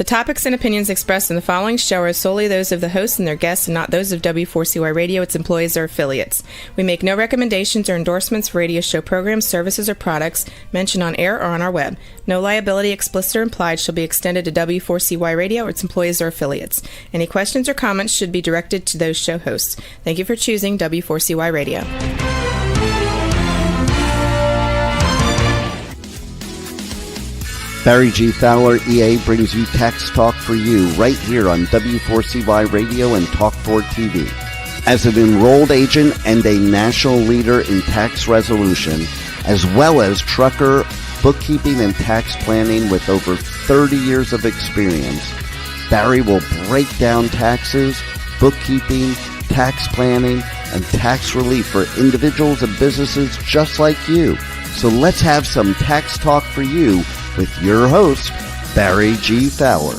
topics and opinions expressed in the following show are solely those of the hosts and their guests and not those of W4CY Radio, its employees, or affiliates. We make no recommendations or endorsements for radio show programs, services, or products mentioned on air or on our web. No liability, explicit or implied, shall be extended to W4CY Radio or its employees or affiliates. Any questions or comments should be directed to those show hosts. Thank you for choosing W4CY Radio. Barry G. Fowler, EA, brings you Tax Talk for You right here on W4CY Radio and Talk4 TV. As an enrolled agent and a national leader in tax resolution, as well as trucker, bookkeeping, and tax planning with over 30 years of experience, Barry will break down taxes, bookkeeping, tax planning, and tax relief for individuals and businesses just like you. So let's have some Tax Talk for You with your host, Barry G. Fowler.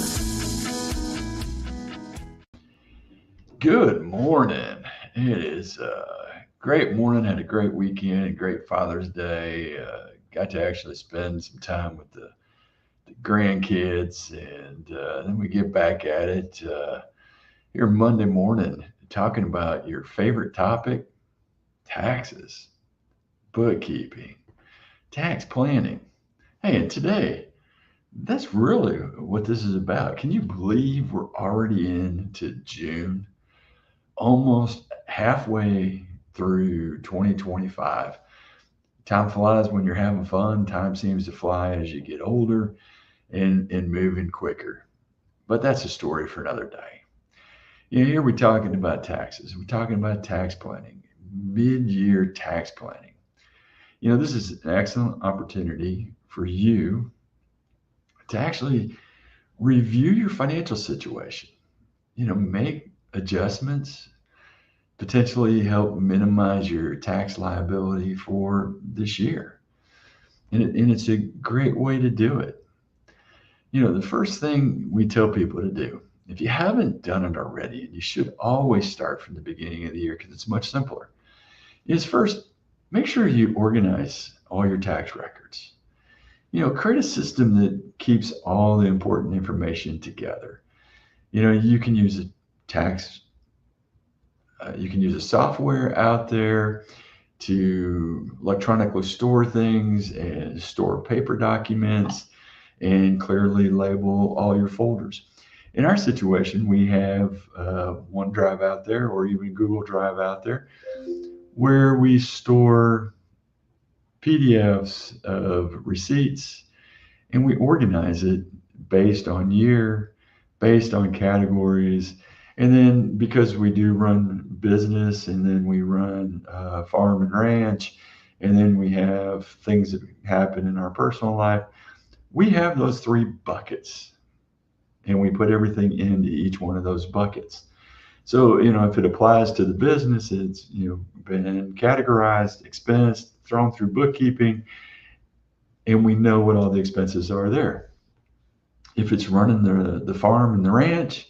Good morning. It is a great morning. Had a great weekend, a great Father's Day. Got to actually spend some time with the grandkids, and then we get back at it here Monday morning, talking about your favorite topic, taxes, bookkeeping, tax planning. Hey, and today, that's really what this is about. Can you believe we're already into June? Almost halfway through 2025. Time flies when you're having fun. Time seems to fly as you get older and moving quicker. But that's a story for another day. You know, here we're talking about taxes. We're talking about tax planning, mid-year tax planning. You know, this is an excellent opportunity for you to actually review your financial situation, you know, make adjustments, potentially help minimize your tax liability for this year. And it's a great way to do it. You know, the first thing we tell people to do, if you haven't done it already, and you should always start from the beginning of the year because it's much simpler, is first, make sure you organize all your tax records. You know, create a system that keeps all the important information together. You know, you can use a software out there to electronically store things and store paper documents and clearly label all your folders. In our situation, we have OneDrive out there, or even Google Drive out there, where we store PDFs of receipts, and we organize it based on year, based on categories. And then because we do run business, and then we run farm and ranch, and then we have things that happen in our personal life, we have those three buckets, and we put everything into each one of those buckets. So, you know, if it applies to the business, it's, you know, been categorized, expensed, thrown through bookkeeping, and we know what all the expenses are there. If it's running the farm and the ranch,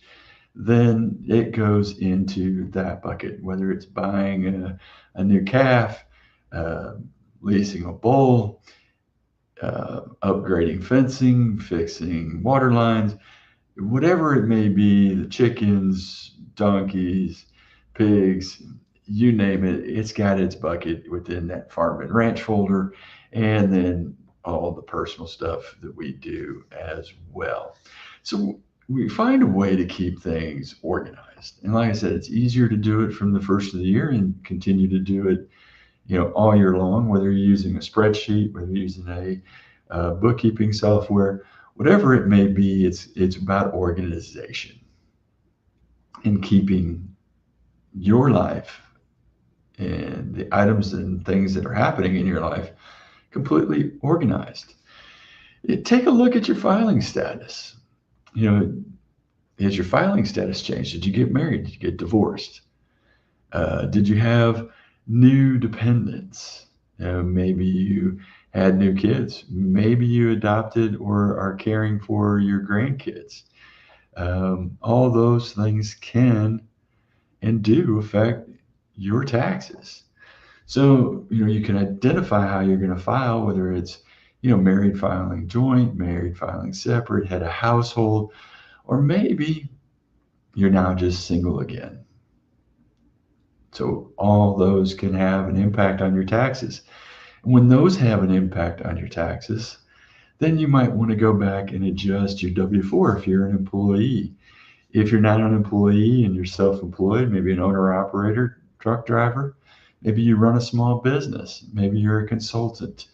then it goes into that bucket, whether it's buying a new calf, leasing a bull, upgrading fencing, fixing water lines, whatever it may be, the chickens, donkeys, pigs, you name it, it's got its bucket within that farm and ranch folder, and then all the personal stuff that we do as well. So we find a way to keep things organized. And like I said, it's easier to do it from the first of the year and continue to do it, you know, all year long, whether you're using a spreadsheet, whether you're using a bookkeeping software, whatever it may be, it's about organization and keeping your life and the items and things that are happening in your life completely organized. Take a look at your filing status. You know, has your filing status changed? Did you get married? Did you get divorced? Did you have new dependents? Maybe you had new kids. Maybe you adopted or are caring for your grandkids. All those things can and do affect your taxes. So, you know, you can identify how you're going to file, whether it's, you know, married filing joint, married filing separate, head of household, Or maybe you're now just single again. So all those can have an impact on your taxes. And when those have an impact on your taxes, then you might want to go back and adjust your W-4 if you're an employee. If you're not an employee and you're self-employed, maybe an owner-operator, truck driver, maybe you run a small business, maybe you're a consultant,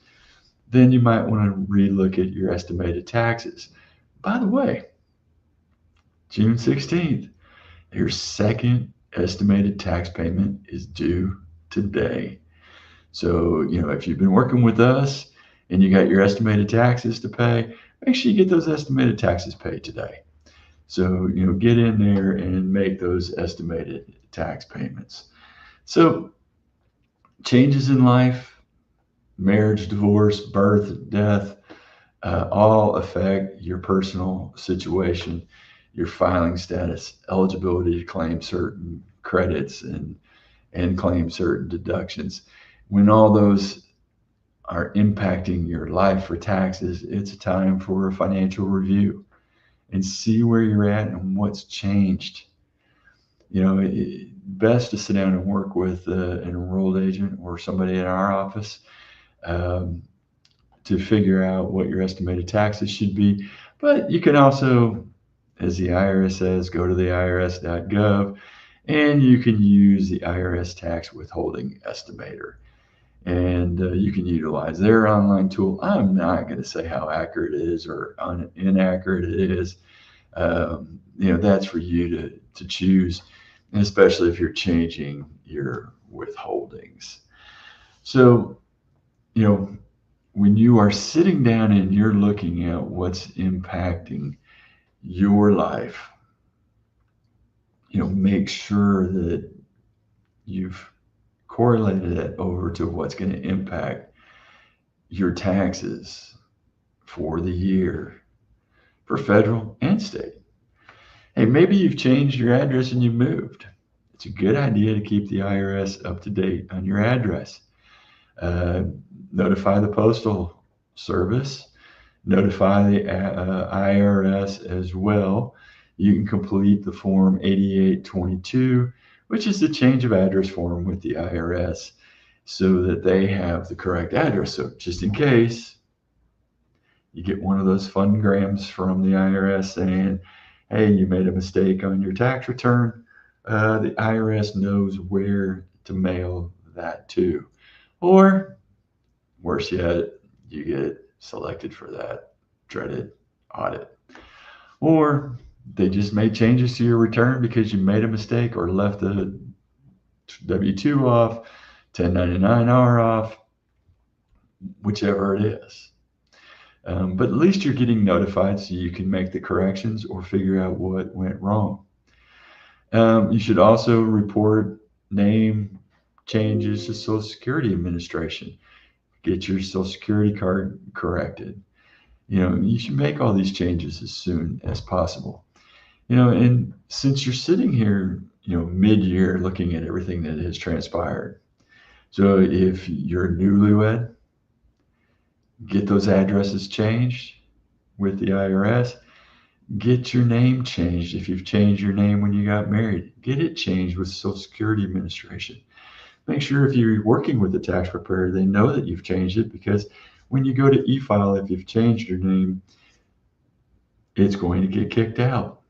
then you might want to relook at your estimated taxes. By the way, June 16th, your second estimated tax payment is due today. So, if you've been working with us and you got your estimated taxes to pay, make sure you get those estimated taxes paid today. So, get in there and make those estimated tax payments. So, changes in life, marriage, divorce, birth, death, all affect your personal situation, your filing status, eligibility to claim certain credits and claim certain deductions. When all those are impacting your life for taxes, it's a time for a financial review and see where you're at and what's changed. Best to sit down and work with an enrolled agent or somebody in our office to figure out what your estimated taxes should be. But you can also, as the IRS says, go to the irs.gov and you can use the IRS tax withholding estimator. And you can utilize their online tool. I'm not going to say how accurate it is or inaccurate it is. That's for you to choose, and especially if you're changing your withholdings. So, when you are sitting down and you're looking at what's impacting your life, make sure that you've correlated it over to what's going to impact your taxes for the year, for federal and state. Hey, maybe you've changed your address and you moved. It's a good idea to keep the IRS up to date on your address. Notify the Postal Service, notify the IRS as well. You can complete the Form 8822, which is the change of address form with the IRS, so that they have the correct address. So just in case you get one of those fun grams from the IRS saying, hey, you made a mistake on your tax return, the IRS knows where to mail that to. Or worse yet, you get selected for that dreaded audit. Or they just made changes to your return because you made a mistake or left the W-2 off, 1099-R off, whichever it is. But at least you're getting notified so you can make the corrections or figure out what went wrong. You should also report name changes to Social Security Administration. Get your Social Security card corrected. You should make all these changes as soon as possible. And since you're sitting here, mid-year looking at everything that has transpired. So if you're newlywed, get those addresses changed with the IRS. Get your name changed. If you've changed your name when you got married, get it changed with Social Security Administration. Make sure if you're working with a tax preparer, they know that you've changed it, because when you go to e-file, if you've changed your name, it's going to get kicked out.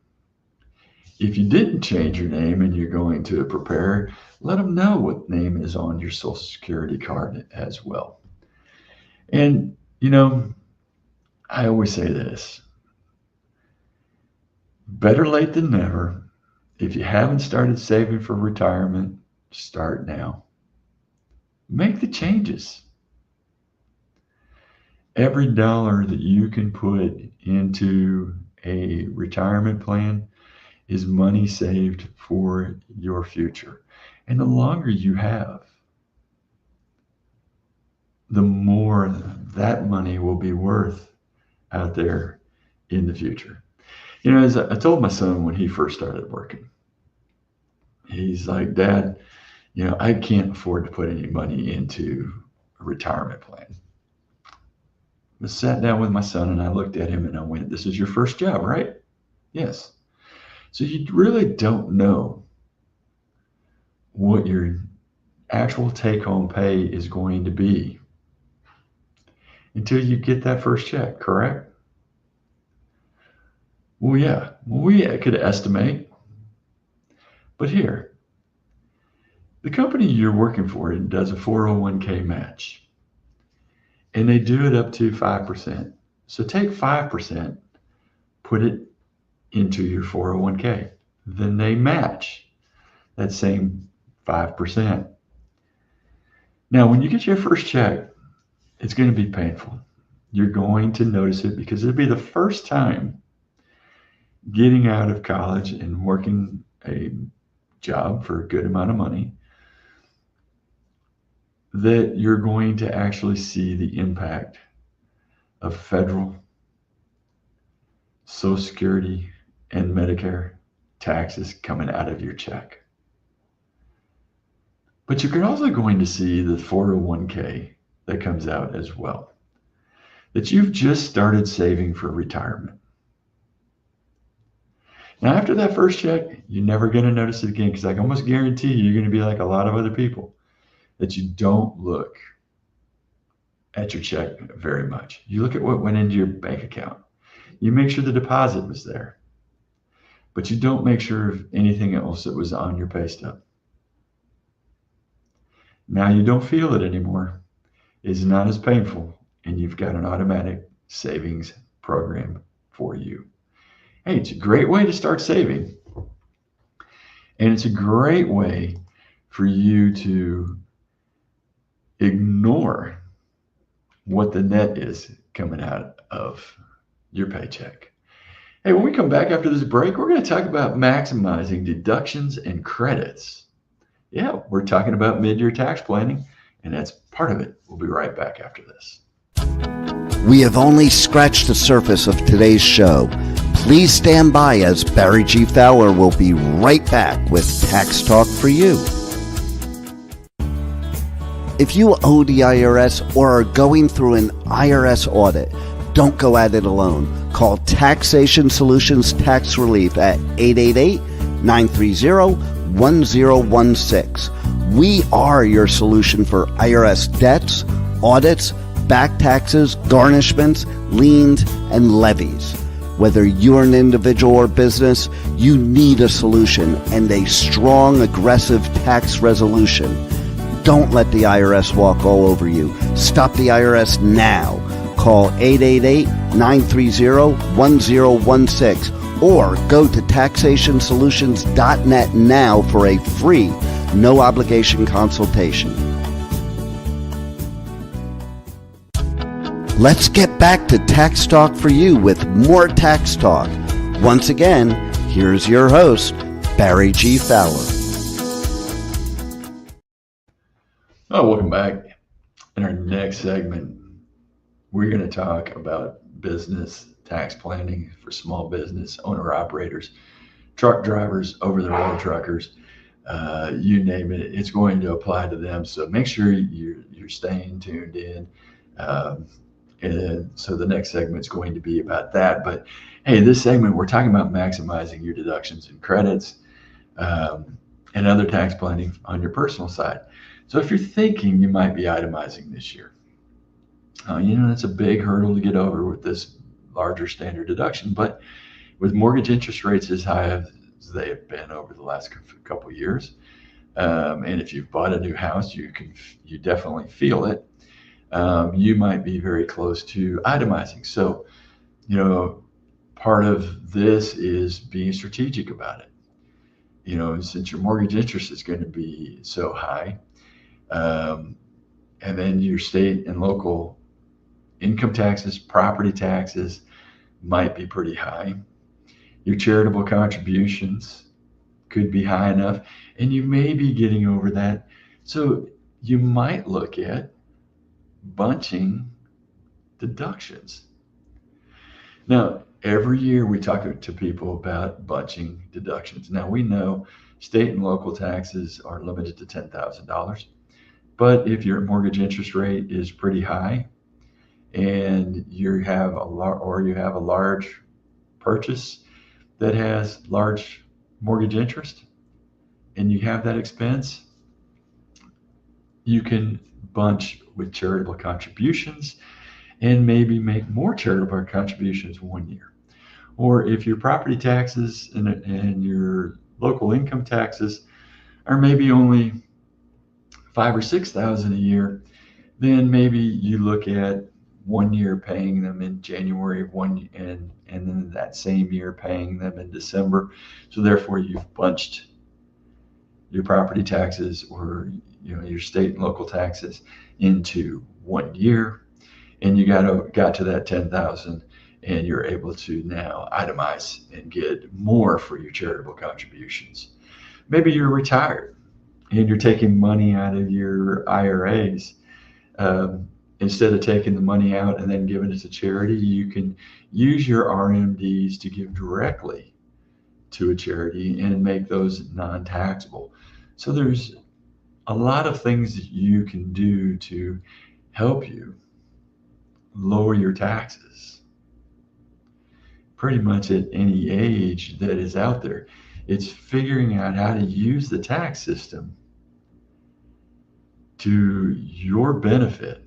If you didn't change your name and you're going to a preparer, let them know what name is on your Social Security card as well. And, I always say this, better late than never. If you haven't started saving for retirement, start now. Make the changes. Every dollar that you can put into a retirement plan is money saved for your future. And the longer you have, the more that money will be worth out there in the future. As I told my son when he first started working, he's like, Dad, I can't afford to put any money into a retirement plan. I sat down with my son and I looked at him and I went, this is your first job, right? Yes. So you really don't know what your actual take home pay is going to be until you get that first check, correct? Well, yeah, we could estimate, but here, the company you're working for does a 401k match, and they do it up to 5%. So take 5%, put it into your 401k. Then they match that same 5%. Now, when you get your first check, it's going to be painful. You're going to notice it because it'll be the first time getting out of college and working a job for a good amount of money that you're going to actually see the impact of federal, Social Security, and Medicare taxes coming out of your check. But you're also going to see the 401k that comes out as well, that you've just started saving for retirement. Now, after that first check, you're never going to notice it again because I can almost guarantee you're going to be like a lot of other people that you don't look at your check very much. You look at what went into your bank account. You make sure the deposit was there, but you don't make sure of anything else that was on your pay stub. Now you don't feel it anymore. It's not as painful, and you've got an automatic savings program for you. Hey, it's a great way to start saving, and it's a great way for you to ignore what the net is coming out of your paycheck. Hey, when we come back after this break, we're going to talk about maximizing deductions and credits. Yeah, we're talking about mid-year tax planning, and that's part of it. We'll be right back after this. We have only scratched the surface of today's show. Please stand by as Barry G. Fowler will be right back with Tax Talk for You. If you owe the IRS or are going through an IRS audit, don't go at it alone. Call Taxation Solutions Tax Relief at 888-930-1016. We are your solution for IRS debts, audits, back taxes, garnishments, liens, and levies. Whether you're an individual or business, you need a solution and a strong, aggressive tax resolution. Don't let the IRS walk all over you. Stop the IRS now. Call 888-930-1016 or go to taxationsolutions.net now for a free, no obligation consultation. Let's get back to Tax Talk for You with more Tax Talk. Once again, here's your host, Barry G. Fowler. Oh, welcome back. In our next segment, we're going to talk about business tax planning for small business owner-operators, truck drivers, over-the-road truckers, you name it. It's going to apply to them. So make sure you're staying tuned in. And so the next segment is going to be about that. But hey, this segment, we're talking about maximizing your deductions and credits and other tax planning on your personal side. So if you're thinking you might be itemizing this year, that's a big hurdle to get over with this larger standard deduction. But with mortgage interest rates as high as they have been over the last couple of years, and if you've bought a new house, you definitely feel it. You might be very close to itemizing. So, part of this is being strategic about it. Since your mortgage interest is going to be so high, and then your state and local income taxes, property taxes might be pretty high. Your charitable contributions could be high enough, and you may be getting over that. So you might look at bunching deductions. Now, every year we talk to people about bunching deductions. Now, we know state and local taxes are limited to $10,000. But if your mortgage interest rate is pretty high and you have a large purchase that has large mortgage interest and you have that expense, you can bunch with charitable contributions and maybe make more charitable contributions one year. Or if your property taxes and your local income taxes are maybe only 5 or 6,000 a year, then maybe you look at one year paying them in January of one and then that same year paying them in December. So therefore you've bunched your property taxes or your state and local taxes into one year, and you got to that 10,000 and you're able to now itemize and get more for your charitable contributions. Maybe you're retired and you're taking money out of your IRAs. Instead of taking the money out and then giving it to charity, you can use your RMDs to give directly to a charity and make those non-taxable. So there's a lot of things that you can do to help you lower your taxes pretty much at any age that is out there. It's figuring out how to use the tax system to your benefit.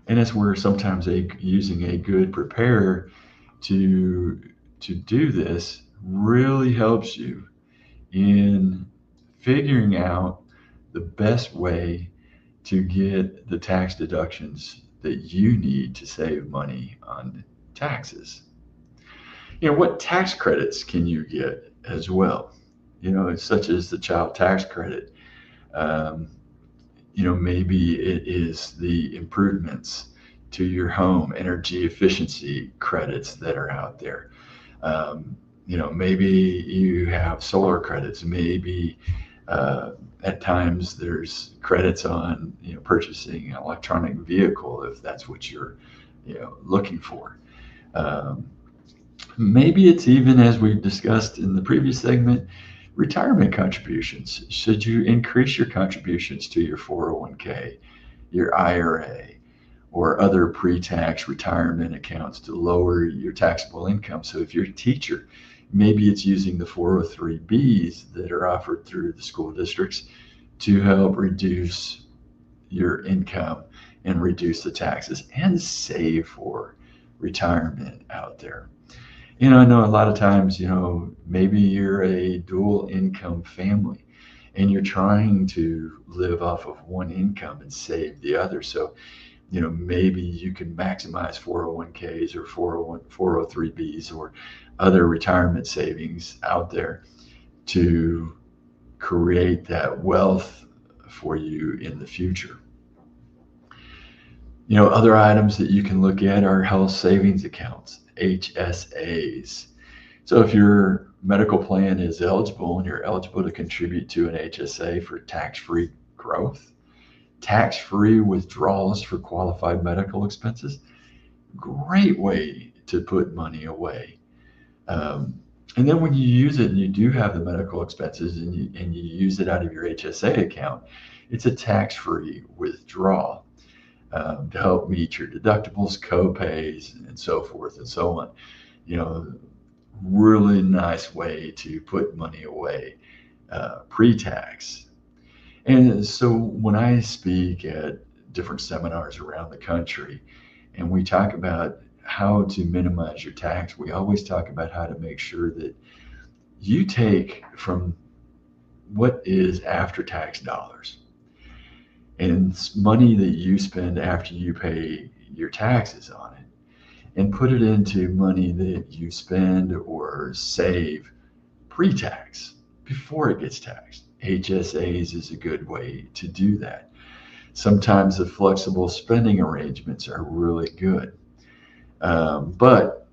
And that's where sometimes using a good preparer to do this really helps you in figuring out the best way to get the tax deductions that you need to save money on taxes. What tax credits can you get as well? Such as the child tax credit. Maybe it is the improvements to your home, energy efficiency credits that are out there. Maybe you have solar credits. Maybe at times there's credits on purchasing an electronic vehicle if that's what you're looking for. Maybe it's even, as we discussed in the previous segment, retirement contributions. Should you increase your contributions to your 401k, your IRA, or other pre-tax retirement accounts to lower your taxable income? So if you're a teacher, maybe it's using the 403Bs that are offered through the school districts to help reduce your income and reduce the taxes and save for retirement out there. I know a lot of times, maybe you're a dual income family and you're trying to live off of one income and save the other. So, maybe you can maximize 401ks or 403Bs or other retirement savings out there to create that wealth for you in the future. Other items that you can look at are health savings accounts, HSAs. So if your medical plan is eligible and you're eligible to contribute to an HSA for tax-free growth, tax-free withdrawals for qualified medical expenses, great way to put money away. And then when you use it and you do have the medical expenses and you use it out of your HSA account, it's a tax-free withdrawal to help meet your deductibles, co-pays, and so forth and so on. Really nice way to put money away pre-tax. And so when I speak at different seminars around the country and we talk about how to minimize your tax, we always talk about how to make sure that you take from what is after-tax dollars and money that you spend after you pay your taxes on it and put it into money that you spend or save pre-tax before it gets taxed. HSAs is a good way to do that. Sometimes the flexible spending arrangements are really good. But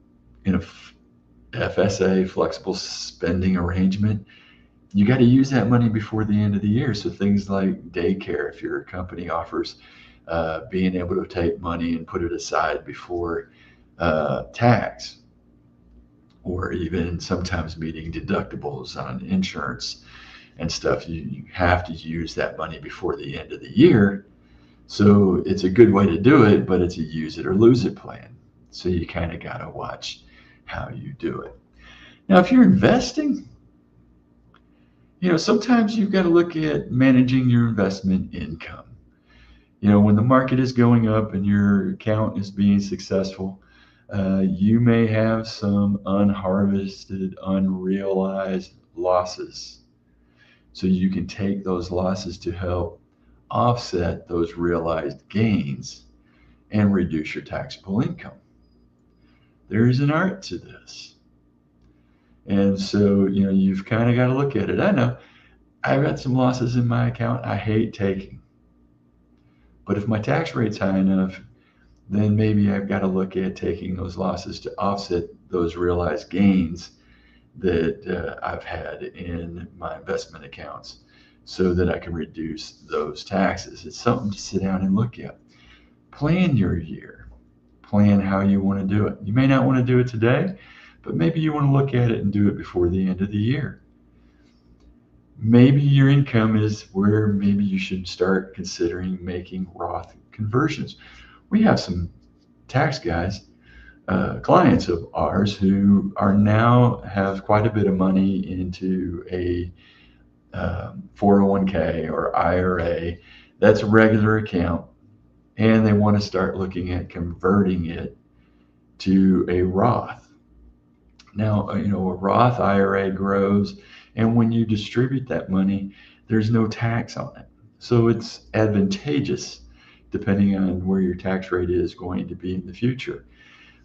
in a FSA, flexible spending arrangement, you got to use that money before the end of the year. So things like daycare, if your company offers being able to take money and put it aside before tax, or even sometimes meeting deductibles on insurance and stuff, you have to use that money before the end of the year. So it's a good way to do it, but it's a use it or lose it plan. So you kind of got to watch how you do it. Now, if you're investing, sometimes you've got to look at managing your investment income. When the market is going up and your account is being successful, you may have some unharvested, unrealized losses. So you can take those losses to help offset those realized gains and reduce your taxable income. There is an art to this. And so, you've kind of got to look at it. I know I've got some losses in my account I hate taking. But if my tax rate's high enough, then maybe I've got to look at taking those losses to offset those realized gains that I've had in my investment accounts so that I can reduce those taxes. It's something to sit down and look at. Plan your year. Plan how you want to do it. You may not want to do it today, but maybe you want to look at it and do it before the end of the year. Maybe your income is where maybe you should start considering making Roth conversions. We have some tax guys, clients of ours, who are now have quite a bit of money into a 401k or IRA. That's a regular account, and they want to start looking at converting it to a Roth. Now, a Roth IRA grows, and when you distribute that money, there's no tax on it. So it's advantageous depending on where your tax rate is going to be in the future.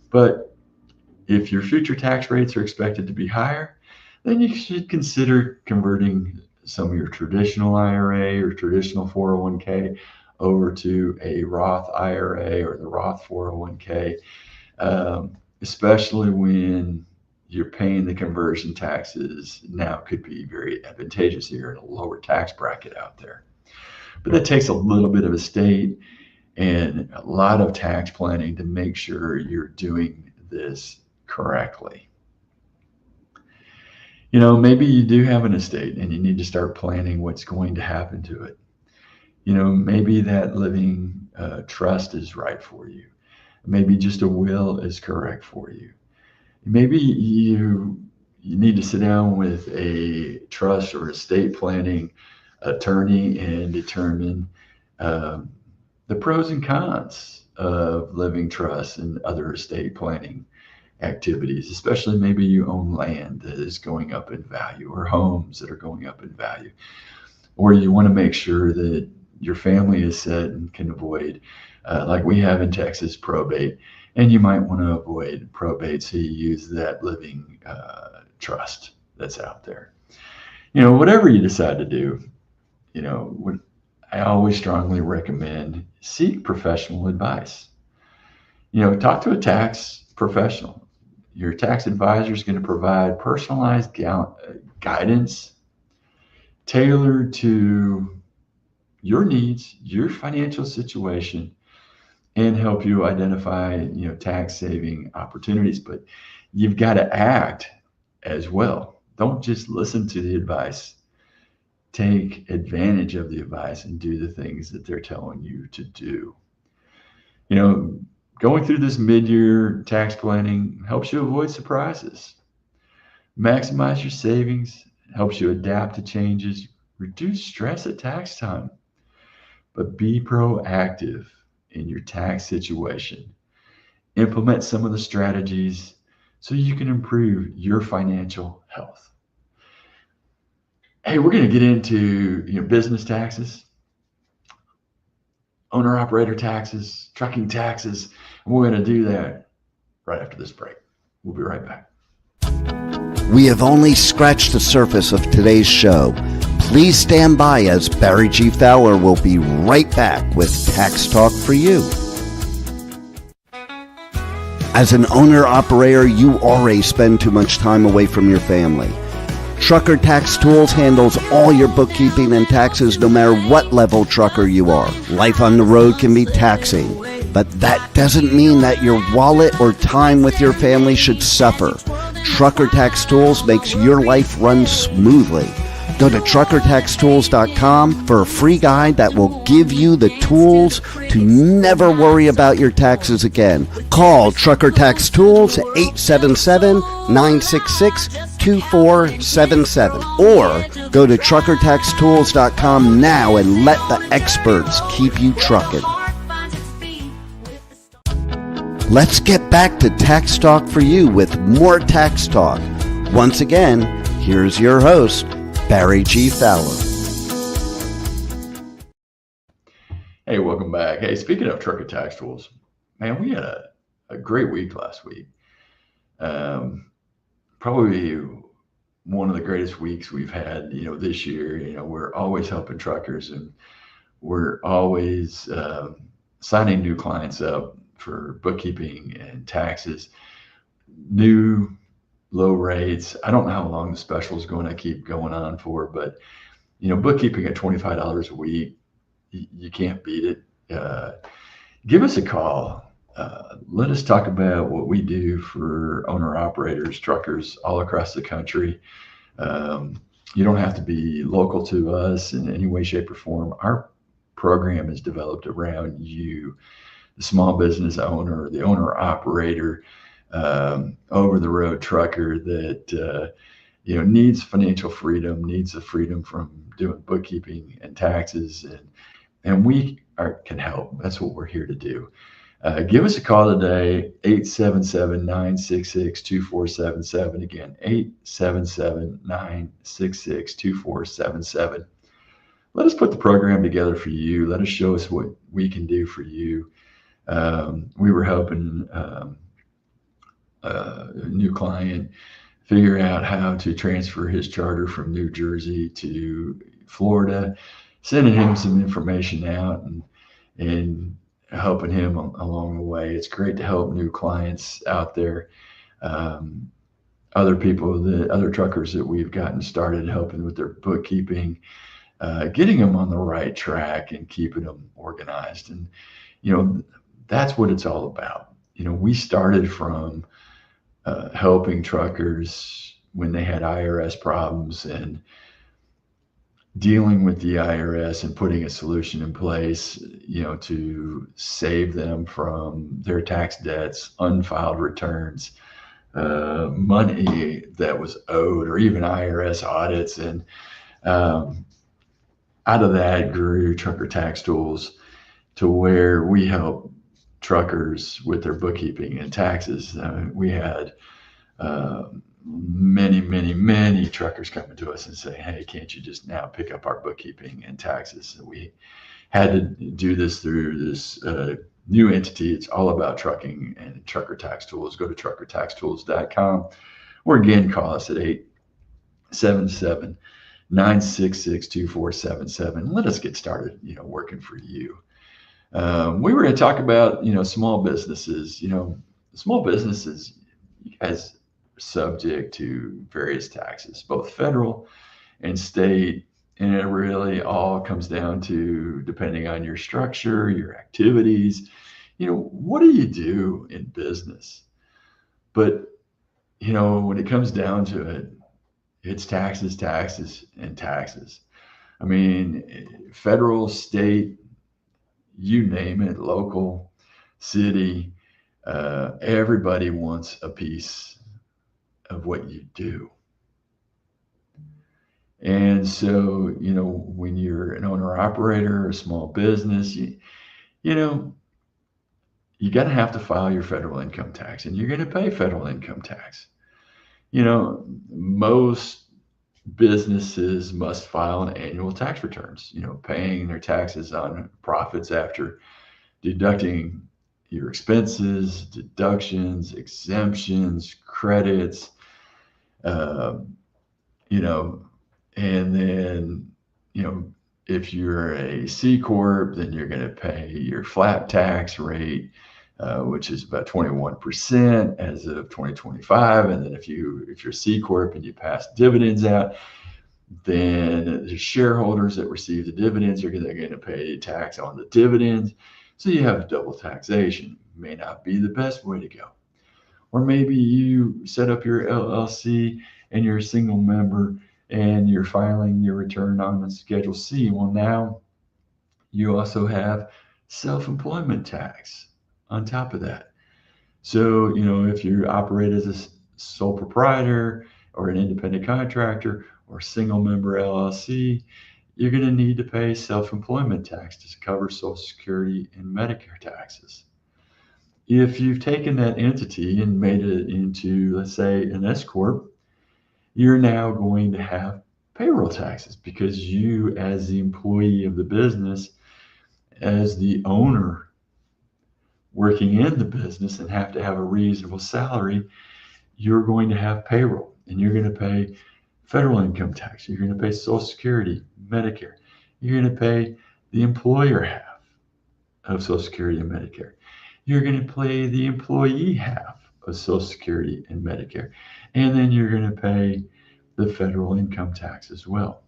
But if your future tax rates are expected to be higher, then you should consider converting some of your traditional IRA or traditional 401k over to a Roth IRA or the Roth 401k, especially when you're paying the conversion taxes. Now could be very advantageous here in a lower tax bracket out there. But that takes a little bit of estate and a lot of tax planning to make sure you're doing this correctly. Maybe you do have an estate and you need to start planning what's going to happen to it. Maybe that living trust is right for you. Maybe just a will is correct for you. Maybe you need to sit down with a trust or estate planning attorney and determine the pros and cons of living trusts and other estate planning activities, especially maybe you own land that is going up in value or homes that are going up in value, or you want to make sure that your family is set and can avoid, like we have in Texas, probate, and you might want to avoid probate, so you use that living trust that's out there. Whatever you decide to do, what I always strongly recommend, seek professional advice. Talk to a tax professional. Your tax advisor is going to provide personalized guidance tailored to your needs, your financial situation, and help you identify, tax saving opportunities. But you've got to act as well. Don't just listen to the advice. Take advantage of the advice and do the things that they're telling you to do. Going through this mid-year tax planning helps you avoid surprises. Maximize your savings, helps you adapt to changes, reduce stress at tax time. But be proactive in your tax situation. Implement some of the strategies so you can improve your financial health. Hey, we're going to get into business taxes, owner-operator taxes, trucking taxes, and we're going to do that right after this break. We'll be right back. We have only scratched the surface of today's show. Please stand by as Barry G. Fowler will be right back with Tax Talk for You. As an owner-operator, you already spend too much time away from your family. Trucker Tax Tools handles all your bookkeeping and taxes no matter what level trucker you are. Life on the road can be taxing, but that doesn't mean that your wallet or time with your family should suffer. Trucker Tax Tools makes your life run smoothly. Go to truckertaxtools.com for a free guide that will give you the tools to never worry about your taxes again. Call Trucker Tax Tools at 877-966-2477 or go to truckertaxtools.com now and let the experts keep you trucking. Let's get back to Tax Talk for You with more Tax Talk. Once again, here's your host, Barry G. Fowler. Hey, welcome back. Hey, speaking of Trucker Tax Tools, man, we had a great week last week. Probably one of the greatest weeks we've had, this year. We're always helping truckers, and we're always signing new clients up for bookkeeping and taxes, new low rates. I don't know how long the special is going to keep going on for, but bookkeeping at $25 a week, you can't beat it. Give us a call. Let us talk about what we do for owner operators, truckers all across the country. You don't have to be local to us in any way, shape, or form. Our program is developed around you, the small business owner, the owner operator, over the road trucker that needs financial freedom, needs the freedom from doing bookkeeping and taxes, and we can help. That's what we're here to do. Give us a call today, 877-966-2477. Again, 877-966-2477. Let us put the program together for you. Let us show us what we can do for you. We were helping a new client figure out how to transfer his charter from New Jersey to Florida, sending him some information out and helping him along the way. It's great to help new clients out there. Other truckers that we've gotten started helping with their bookkeeping, getting them on the right track and keeping them organized. And, that's what it's all about. We started from helping truckers when they had IRS problems and dealing with the IRS and putting a solution in place, to save them from their tax debts, unfiled returns, money that was owed, or even IRS audits. And out of that grew Trucker Tax Tools, to where we help truckers with their bookkeeping and taxes. We had many truckers coming to us and say, hey, can't you just now pick up our bookkeeping and taxes? So we had to do this through this new entity. It's all about trucking and Trucker Tax Tools. Go to truckertaxtools.com, or again, call us at 877-966-2477. Let us get started, working for you. We were going to talk about, small businesses. Small businesses, you guys are subject to various taxes, both federal and state. And it really all comes down to, depending on your structure, your activities, what do you do in business? But, when it comes down to it, it's taxes, and taxes. I mean, federal, state, you name it, local, city, everybody wants a piece of what you do. And so, when you're an owner operator or a small business, you got to have to file your federal income tax, and you're going to pay federal income tax. Most businesses must file an annual tax returns, paying their taxes on profits after deducting your expenses, deductions, exemptions, credits, and then, if you're a C Corp, then you're going to pay your flat tax rate, which is about 21% as of 2025. And then if you're C Corp and you pass dividends out, then the shareholders that receive the dividends they're going to pay tax on the dividends. So you have double taxation. May not be the best way to go. Or maybe you set up your LLC and you're a single member and your you're filing your return on the Schedule C. Well, now you also have self-employment tax on top of that. So, if you operate as a sole proprietor or an independent contractor or single member LLC, you're going to need to pay self-employment tax to cover Social Security and Medicare taxes. If you've taken that entity and made it into, let's say, an S Corp, you're now going to have payroll taxes because you, as the employee of the business, as the owner working in the business and have to have a reasonable salary, you're going to have payroll and you're going to pay federal income tax. You're going to pay Social Security, Medicare. You're going to pay the employer half of Social Security and Medicare. You're going to pay the employee half of Social Security and Medicare. And then you're going to pay the federal income tax as well.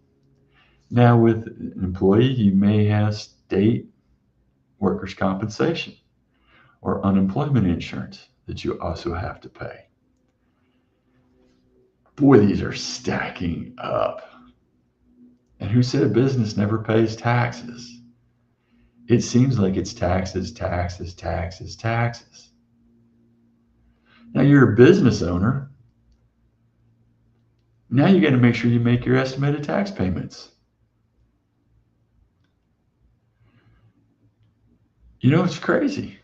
Now, with an employee, you may have state workers' compensation or unemployment insurance that you also have to pay. Boy, these are stacking up. And who said a business never pays taxes? It seems like it's taxes, taxes, taxes, taxes. Now you're a business owner. Now you got to make sure you make your estimated tax payments. It's crazy.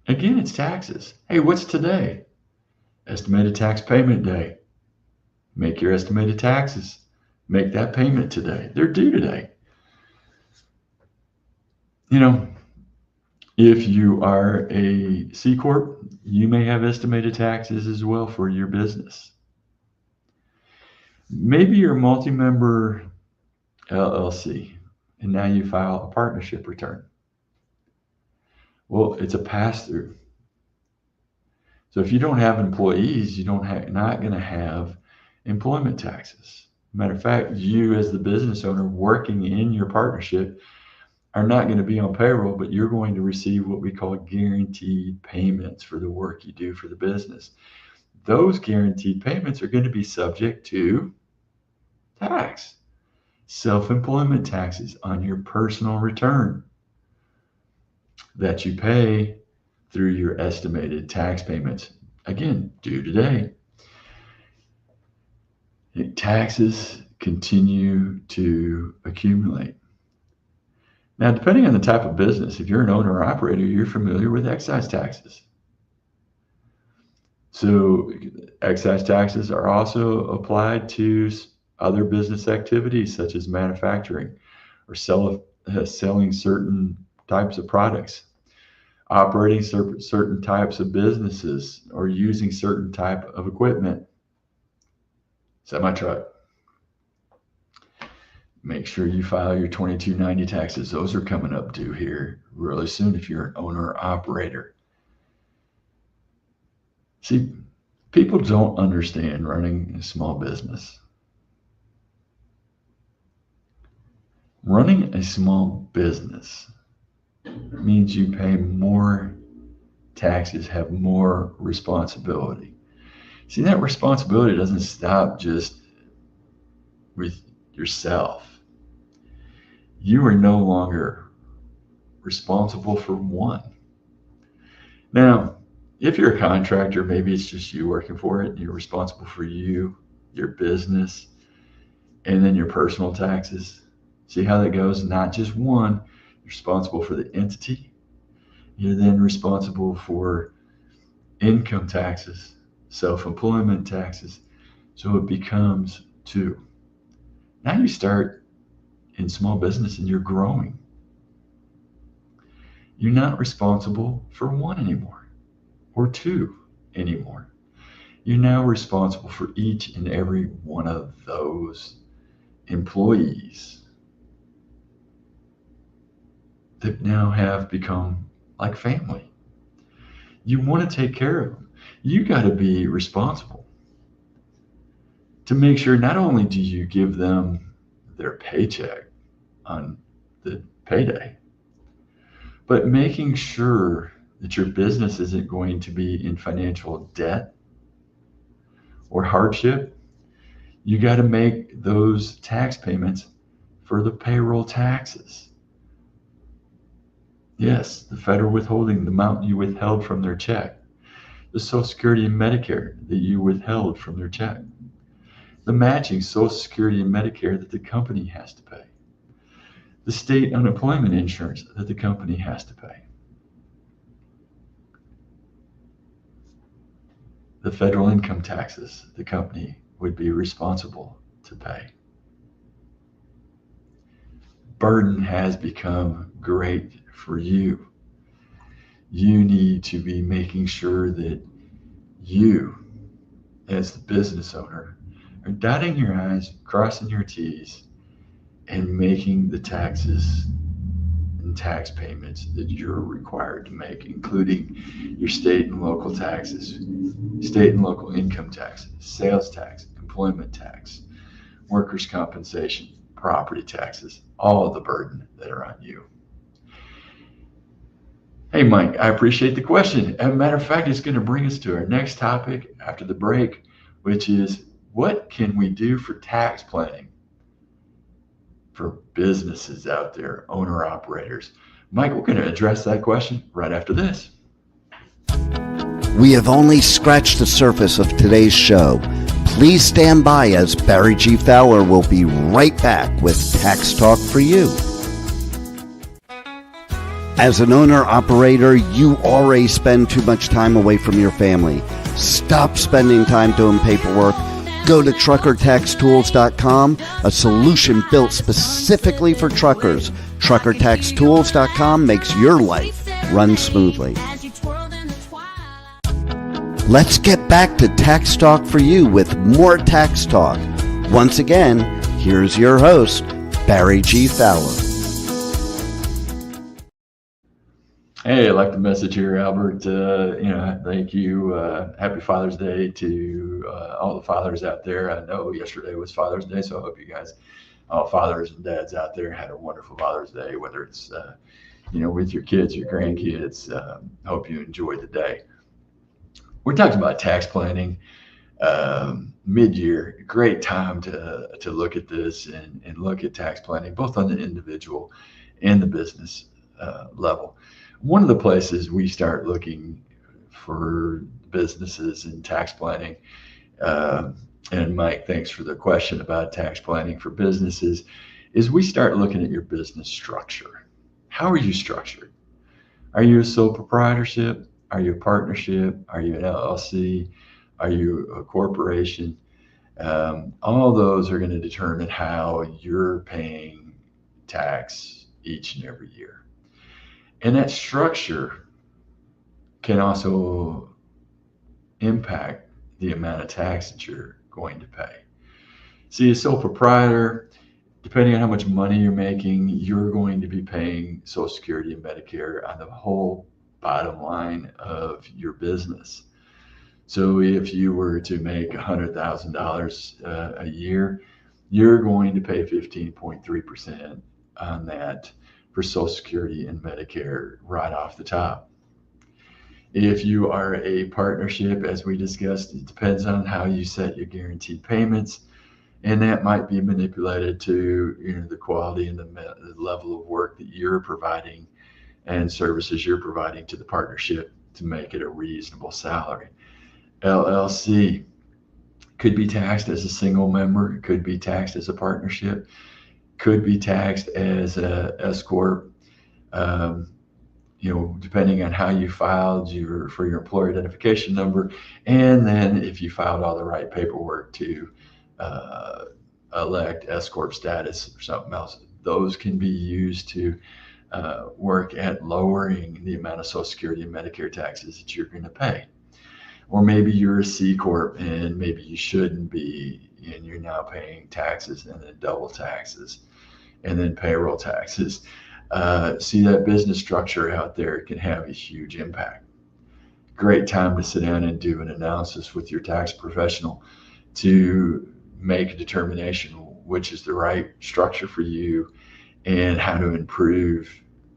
Again, it's taxes. Hey, what's today? Estimated tax payment day. Make your estimated taxes. Make that payment today. They're due today. If you are a C Corp, you may have estimated taxes as well for your business. Maybe you're a multi-member LLC, and now you file a partnership return. Well, it's a pass-through. So if you don't have employees, not going to have employment taxes. Matter of fact, you as the business owner working in your partnership are not going to be on payroll, but you're going to receive what we call guaranteed payments for the work you do for the business. Those guaranteed payments are going to be subject to tax, self-employment taxes on your personal return that you pay through your estimated tax payments. Again, due today. Taxes continue to accumulate. Now, depending on the type of business, if you're an owner or operator, you're familiar with excise taxes. So excise taxes are also applied to other business activities such as manufacturing or selling certain types of products, operating certain types of businesses, or using certain type of equipment. Semi-truck. Make sure you file your 2290 taxes. Those are coming up due here really soon if you're an owner or operator. See, people don't understand running a small business. Running a small business means you pay more taxes, have more responsibility. See, that responsibility doesn't stop just with yourself. You are no longer responsible for one. Now, if you're a contractor, maybe it's just you working for it, and you're responsible for you, your business, and then your personal taxes. See how that goes? Not just one. You're responsible for the entity. You're then responsible for income taxes, self-employment taxes. So it becomes two. Now you start in small business and you're growing. You're not responsible for one anymore or two anymore. You're now responsible for each and every one of those employees that now have become like family. You want to take care of them. You got to be responsible to make sure not only do you give them their paycheck on the payday, but making sure that your business isn't going to be in financial debt or hardship. You got to make those tax payments for the payroll taxes. Yes, the federal withholding, the amount you withheld from their check, the Social Security and Medicare that you withheld from their check, the matching Social Security and Medicare that the company has to pay, the state unemployment insurance that the company has to pay, the federal income taxes the company would be responsible to pay. Burden has become great for you. You need to be making sure that you, as the business owner, are dotting your I's, crossing your T's, and making the taxes and tax payments that you're required to make, including your state and local taxes, state and local income taxes, sales tax, employment tax, workers' compensation, property taxes, all of the burden that are on you. Hey, Mike, I appreciate the question. As a matter of fact, it's going to bring us to our next topic after the break, which is what can we do for tax planning for businesses out there, owner operators? Mike, we're going to address that question right after this. We have only scratched the surface of today's show. Please stand by as Barry G. Fowler will be right back with Tax Talk for You. As an owner-operator, you already spend too much time away from your family. Stop spending time doing paperwork. Go to truckertaxtools.com, a solution built specifically for truckers. Truckertaxtools.com makes your life run smoothly. Let's get back to Tax Talk for You with more Tax Talk. Once again, here's your host, Barry G. Fowler. Hey, I like the message here, Albert. Thank you. Happy Father's Day to all the fathers out there. I know yesterday was Father's Day, so I hope you guys, all fathers and dads out there, had a wonderful Father's Day, whether it's, with your kids, your grandkids. Hope you enjoyed the day. We're talking about tax planning mid-year. Great time to look at this and look at tax planning, both on the individual and the business level. One of the places we start looking for businesses and tax planning, and Mike, thanks for the question about tax planning for businesses, is we start looking at your business structure. How are you structured? Are you a sole proprietorship? Are you a partnership? Are you an LLC? Are you a corporation? All those are going to determine how you're paying tax each and every year. And that structure can also impact the amount of tax that you're going to pay. See, a sole proprietor, depending on how much money you're making, you're going to be paying Social Security and Medicare on the whole bottom line of your business. So if you were to make $100,000 a year, you're going to pay 15.3% on that for Social Security and Medicare right off the top. If you are a partnership, as we discussed, it depends on how you set your guaranteed payments, and that might be manipulated to the quality and the level of work that you're providing and services you're providing to the partnership to make it a reasonable salary. LLC could be taxed as a single member, it could be taxed as a partnership, could be taxed as a S corp, depending on how you filed for your employer identification number, and then if you filed all the right paperwork to elect S corp status or something else. Those can be used to work at lowering the amount of Social Security and Medicare taxes that you're going to pay. Or maybe you're a C corp and maybe you shouldn't be, and you're now paying taxes and then double taxes and then payroll taxes. See, that business structure out there can have a huge impact. Great time to sit down and do an analysis with your tax professional to make a determination which is the right structure for you and how to improve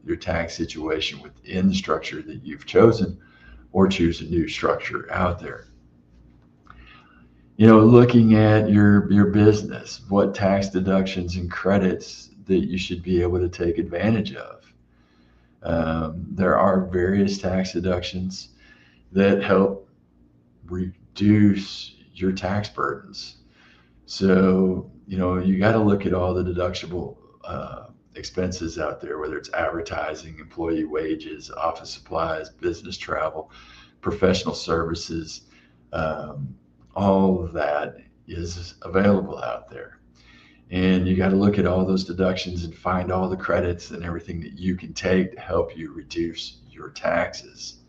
your tax situation within the structure that you've chosen, or choose a new structure out there. Looking at your business, what tax deductions and credits that you should be able to take advantage of. There are various tax deductions that help reduce your tax burdens. So, you got to look at all the deductible expenses out there, whether it's advertising, employee wages, office supplies, business travel, professional services. Um, all of that is available out there. And you got to look at all those deductions and find all the credits and everything that you can take to help you reduce your taxes.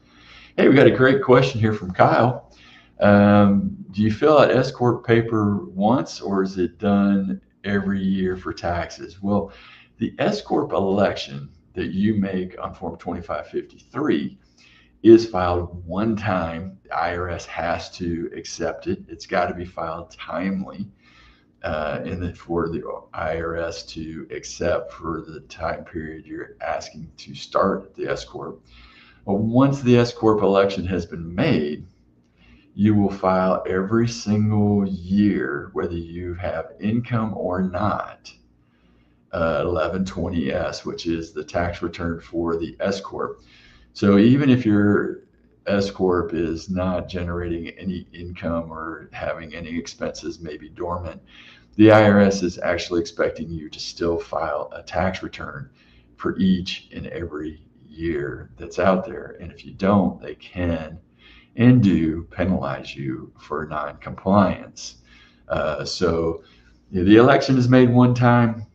Hey, we got a great question here from Kyle. Do you fill out S Corp paper once, or is it done every year for taxes? Well, the S Corp election that you make on Form 2553 is filed one time. The IRS has to accept it. It's got to be filed timely, and for the IRS to accept for the time period you're asking to start the S Corp. But once the S Corp election has been made, you will file every single year, whether you have income or not, 1120S, which is the tax return for the S Corp. So even if your S Corp is not generating any income or having any expenses, maybe dormant, the IRS is actually expecting you to still file a tax return for each and every year that's out there. And if you don't, they can and do penalize you for non-compliance. So the election is made one time,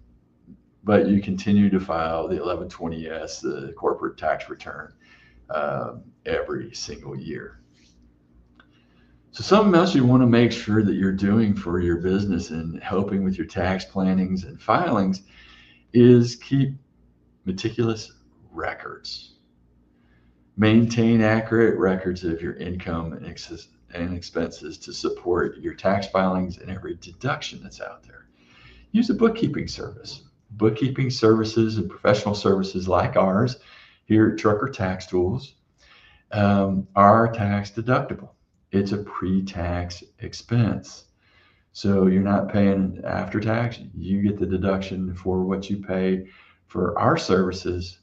but you continue to file the 1120S, the corporate tax return, every single year. So something else you want to make sure that you're doing for your business and helping with your tax plannings and filings is keep meticulous records. Maintain accurate records of your income and expenses to support your tax filings and every deduction that's out there. Use a bookkeeping service. Bookkeeping services and professional services like ours here at Trucker Tax Tools are tax deductible. It's a pre-tax expense. So you're not paying after tax. You get the deduction for what you pay for our services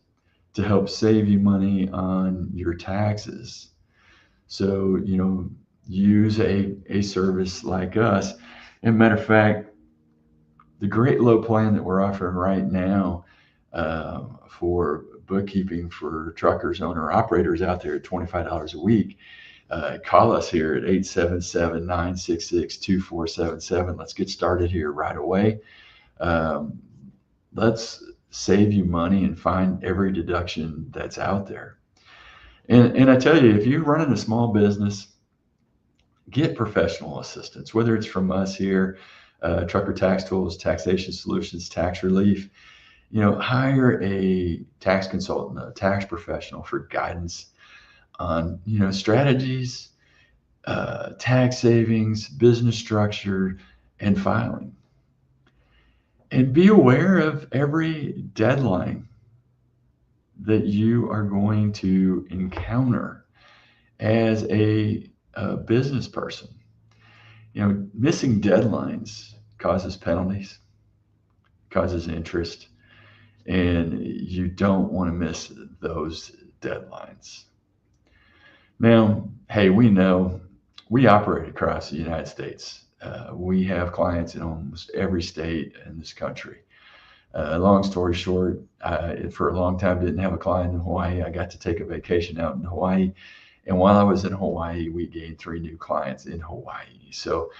to help save you money on your taxes. So, use a service like us. And matter of fact, the great low plan that we're offering right now for bookkeeping for truckers, owner operators out there at $25 a week, call us here at 877-966-2477. Let's get started here right away. Let's save you money and find every deduction that's out there. And I tell you, if you're running a small business, get professional assistance, whether it's from us here, Trucker Tax Tools, Taxation Solutions, Tax Relief. Hire a tax consultant, a tax professional for guidance on, strategies, tax savings, business structure, and filing. And be aware of every deadline that you are going to encounter as a business person. Missing deadlines causes penalties, causes interest, and you don't want to miss those deadlines. Now, hey, we know we operate across the United States. We have clients in almost every state in this country. Long story short, for a long time didn't have a client in Hawaii. I got to take a vacation out in Hawaii. And while I was in Hawaii, we gained 3 new clients in Hawaii. So,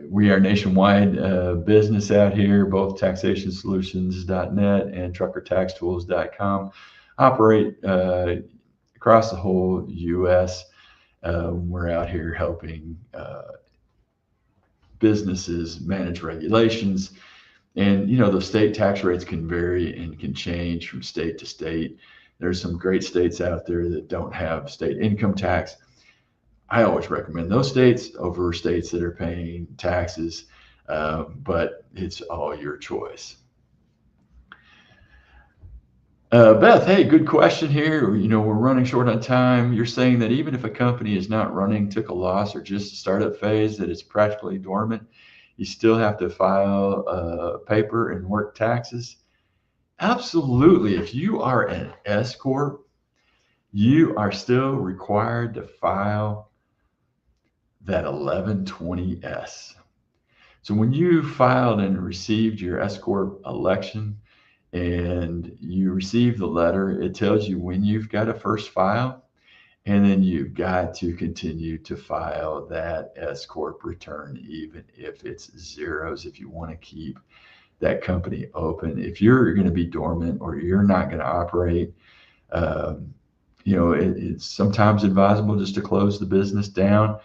we are nationwide business out here, both taxationsolutions.net and truckertaxtools.com operate across the whole U.S. We're out here helping businesses manage regulations. And, the state tax rates can vary and can change from state to state. There's some great states out there that don't have state income tax. I always recommend those states over states that are paying taxes, but it's all your choice. Beth, hey, good question here. We're running short on time. You're saying that even if a company is not running, took a loss, or just a startup phase, that it's practically dormant, you still have to file paper and work taxes? Absolutely. If you are an S Corp, you are still required to file that 1120S. So when you filed and received your S Corp election and you receive the letter, it tells you when you've got to first file, and then you've got to continue to file that S Corp return, even if it's zeros, if you want to keep that company open. If you're going to be dormant or you're not going to operate, it's sometimes advisable just to close the business down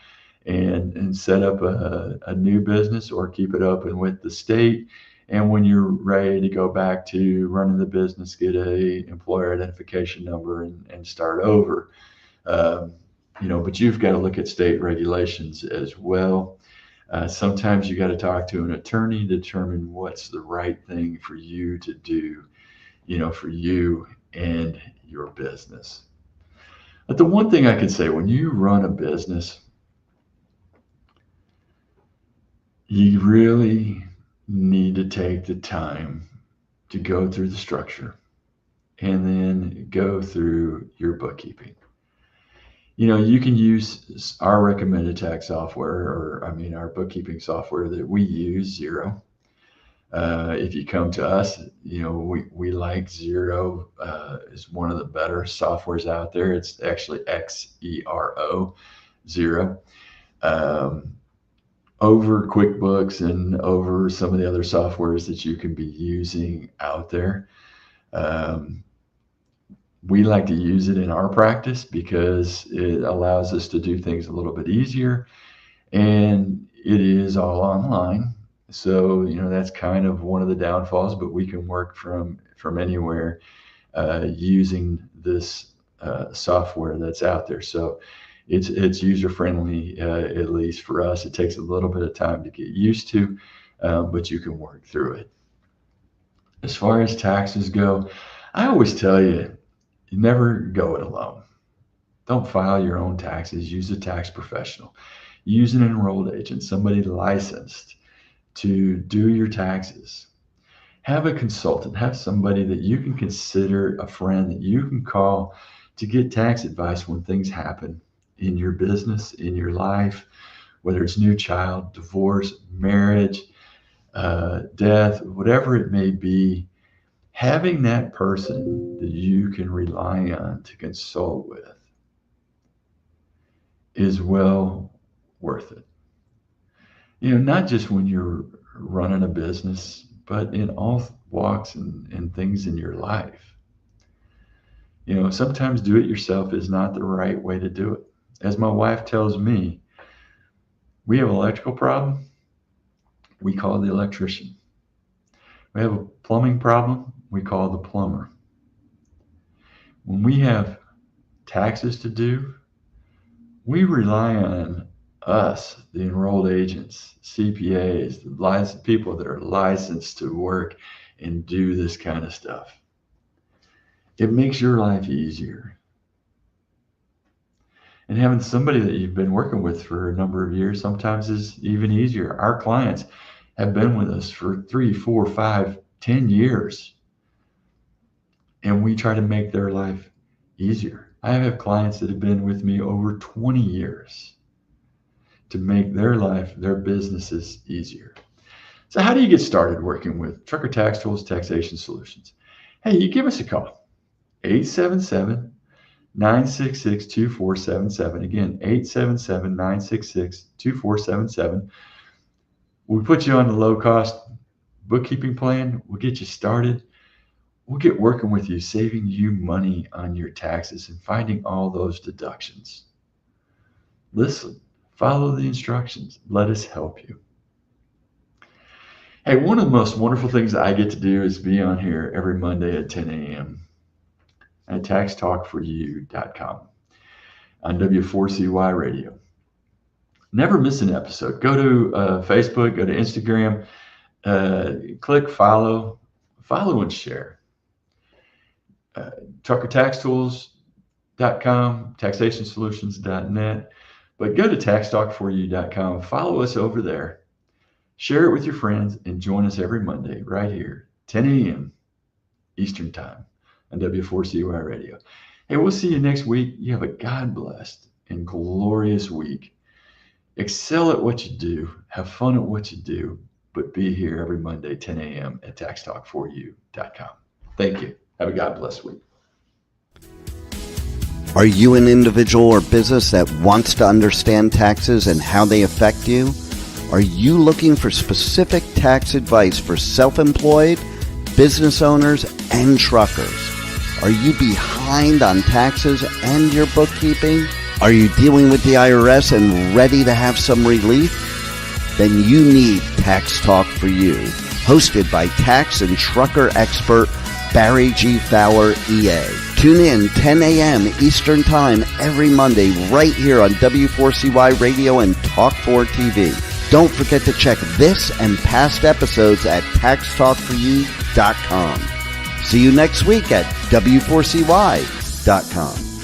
and set up a new business, or keep it open with the state. And when you're ready to go back to running the business, get a employer identification number and start over. But you've got to look at state regulations as well. Sometimes you got to talk to an attorney, determine what's the right thing for you to do, for you and your business. But the one thing I can say, when you run a business, you really need to take the time to go through the structure and then go through your bookkeeping. You can use our recommended tax software, our bookkeeping software that we use, Xero. If you come to us, we like Xero. Is one of the better softwares out there. It's actually Xero, Xero. Over QuickBooks and over some of the other softwares that you can be using out there. We like to use it in our practice because it allows us to do things a little bit easier, and it is all online. So, that's kind of one of the downfalls, but we can work from anywhere using this software that's out there. So it's user friendly, at least for us. It takes a little bit of time to get used to, but you can work through it. As far as taxes go, I always tell you, never go it alone. Don't file your own taxes. Use a tax professional. Use an enrolled agent, somebody licensed to do your taxes. Have a consultant. Have somebody that you can consider a friend that you can call to get tax advice when things happen in your business, in your life, whether it's new child, divorce, marriage, death, whatever it may be. Having that person that you can rely on to consult with is well worth it. Not just when you're running a business, but in all walks and things in your life. Sometimes do it yourself is not the right way to do it. As my wife tells me, we have an electrical problem, we call the electrician. We have a plumbing problem, we call the plumber. When we have taxes to do, we rely on us, the enrolled agents, CPAs, the licensed people that are licensed to work and do this kind of stuff. It makes your life easier. And having somebody that you've been working with for a number of years sometimes is even easier. Our clients have been with us for 3, 4, 5, 10 years. And we try to make their life easier. I have clients that have been with me over 20 years to make their life, their businesses easier. So how do you get started working with Trucker Tax Tools Taxation Solutions? Hey, you give us a call, 877-966-2477. Again, 877-966-2477. We'll put you on the low-cost bookkeeping plan. We'll get you started. We'll get working with you, saving you money on your taxes and finding all those deductions. Listen, follow the instructions. Let us help you. Hey, one of the most wonderful things I get to do is be on here every Monday at 10 a.m. at taxtalkforyou.com on W4CY Radio. Never miss an episode. Go to Facebook, go to Instagram, click follow and share. truckertaxtools.com, taxationsolutions.net, but go to taxtalkforyou.com. Follow us over there. Share it with your friends and join us every Monday right here, 10 a.m. Eastern Time on W4CY Radio. Hey, we'll see you next week. You have a God-blessed and glorious week. Excel at what you do. Have fun at what you do. But be here every Monday, 10 a.m. at taxtalkforyou.com. Thank you. Have a God-blessed week. Are you an individual or business that wants to understand taxes and how they affect you? Are you looking for specific tax advice for self-employed, business owners, and truckers? Are you behind on taxes and your bookkeeping? Are you dealing with the IRS and ready to have some relief? Then you need Tax Talk for You, hosted by tax and trucker expert Barry G. Fowler, EA. Tune in 10 a.m. Eastern Time every Monday right here on W4CY Radio and Talk 4 TV. Don't forget to check this and past episodes at taxtalkforyou.com. See you next week at W4CY.com.